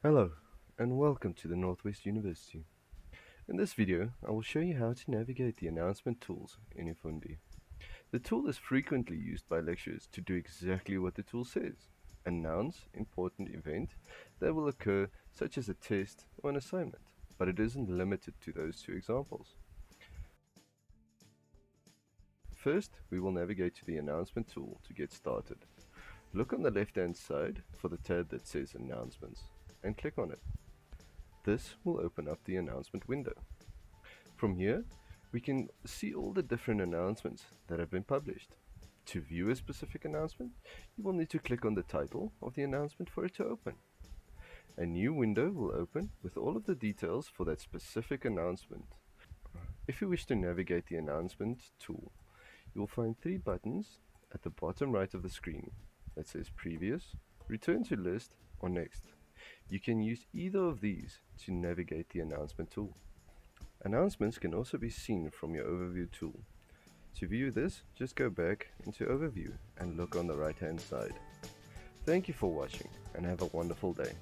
Hello, and welcome to the Northwest University. In this video, I will show you how to navigate the announcement tools in eFundi. The tool is frequently used by lecturers to do exactly what the tool says: announce important event that will occur, such as a test or an assignment, but it isn't limited to those two examples. First, we will navigate to the announcement tool to get started. Look on the left-hand side for the tab that says Announcements and click on it. This will open up the announcement window. From here, we can see all the different announcements that have been published. To view a specific announcement, you will need to click on the title of the announcement for it to open. A new window will open with all of the details for that specific announcement. If you wish to navigate the announcement tool, you will find three buttons at the bottom right of the screen that says Previous, Return to List, or Next. You can use either of these to navigate the announcement tool. Announcements can also be seen from your Overview tool. To view this, just go back into Overview and look on the right hand side. Thank you for watching and have a wonderful day.